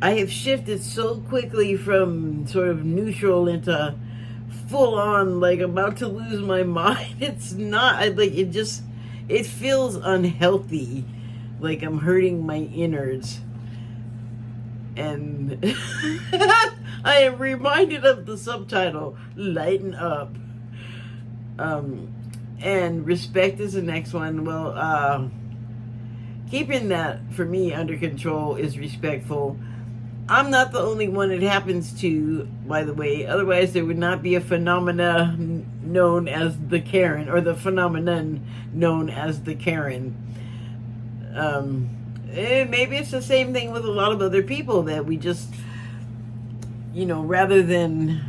Speaker 1: I have shifted so quickly from sort of neutral into full on, like about to lose my mind. It's not, it feels unhealthy, like I'm hurting my innards. And I am reminded of the subtitle, Lighten Up. And respect is the next one. Well, keeping that for me under control is respectful. I'm not the only one it happens to, by the way. Otherwise, there would not be a phenomena known as the Karen, or the phenomenon known as the Karen. Maybe it's the same thing with a lot of other people, that we just, rather than,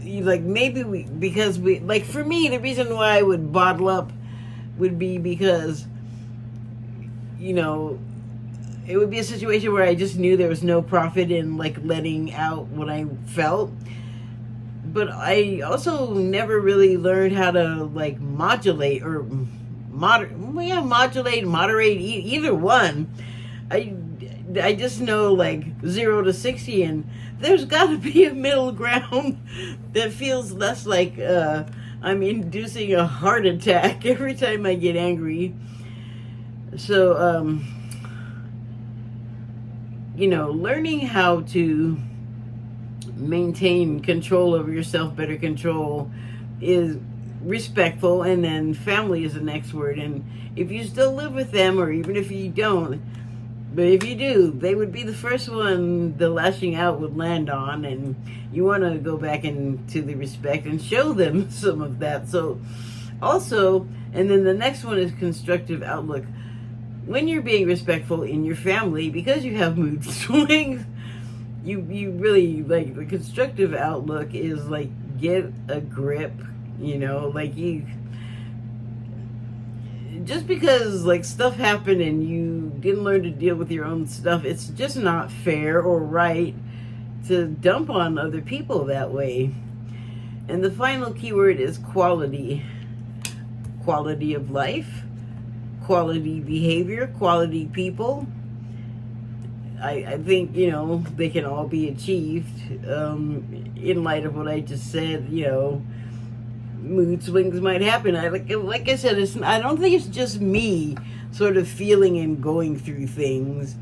Speaker 1: like, maybe because like, for me, the reason why I would bottle up would be because, it would be a situation where I just knew there was no profit in, like, letting out what I felt. But I also never really learned how to, like, modulate or moderate, either one. I just know, like, 0 to 60, and there's got to be a middle ground that feels less like I'm inducing a heart attack every time I get angry. So, learning how to maintain control over yourself, better control, is respectful. And then family is the next word. And if you still live with them, or even if you don't, but if you do, they would be the first one the lashing out would land on, and you want to go back into the respect and show them some of that. So also, and then the next one is constructive outlook. When you're being respectful in your family, because you have mood swings, you really, like, the constructive outlook is, like, get a grip, like, just because, like, stuff happened and you didn't learn to deal with your own stuff, it's just not fair or right to dump on other people that way. And the final keyword is quality. Quality of life, quality behavior, quality people. I think, they can all be achieved in light of what I just said. Mood swings might happen. Like I said, I don't think it's just me sort of feeling and going through things.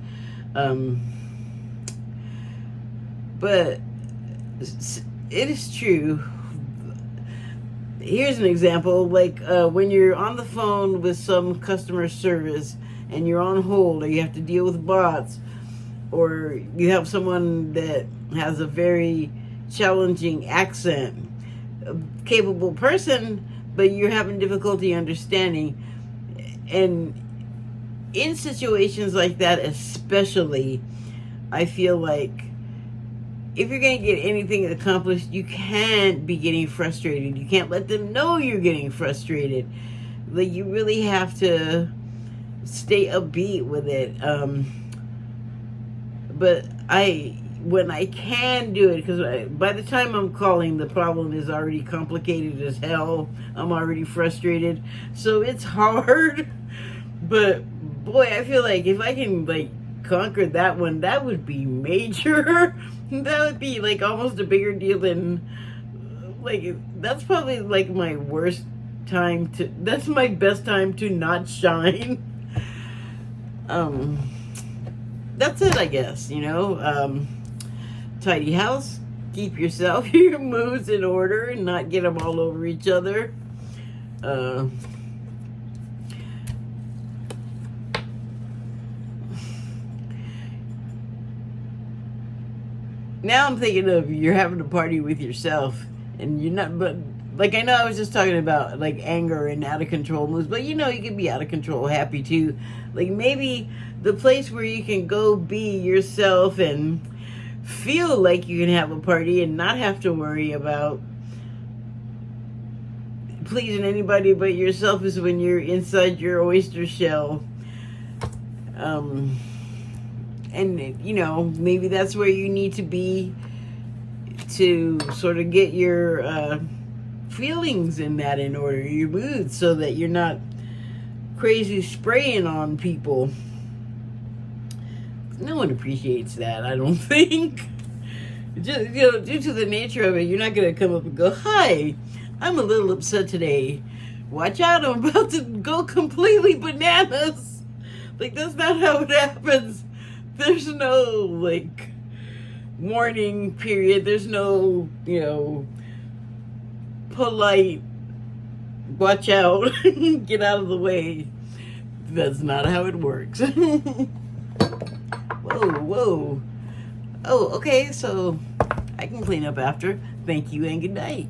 Speaker 1: But it is true. Here's an example, like when you're on the phone with some customer service and you're on hold, or you have to deal with bots, or you have someone that has a very challenging accent, a capable person, but you're having difficulty understanding. And in situations like that especially, I feel like if you're going to get anything accomplished, you can't be getting frustrated. You can't let them know you're getting frustrated. Like, you really have to stay upbeat with it. But when I can do it, because by the time I'm calling, the problem is already complicated as hell. I'm already frustrated, so it's hard. But boy, I feel like if I can like conquer that one, that would be major. That would be like almost a bigger deal than like, that's probably like my worst time to, that's my best time to not shine. That's it, I guess, you know. Tidy house, keep yourself, your moves in order, and not get them all over each other. Now I'm thinking of you're having a party with yourself, and you're not, but like, I know I was just talking about like anger and out of control moves, but you know, you can be out of control happy too. Like maybe the place where you can go be yourself and feel like you can have a party and not have to worry about pleasing anybody but yourself is when you're inside your oyster shell. And you know, maybe that's where you need to be to sort of get your feelings in that in order, your moods, so that you're not crazy spraying on people. No one appreciates that, I don't think. Just, you know, due to the nature of it, you're not going to come up and go, "Hi, I'm a little upset today. Watch out, I'm about to go completely bananas." Like, that's not how it happens. There's no, like, warning period. There's no, you know, polite, watch out, get out of the way. That's not how it works. Whoa, whoa. Oh, okay, so I can clean up after. Thank you and good night.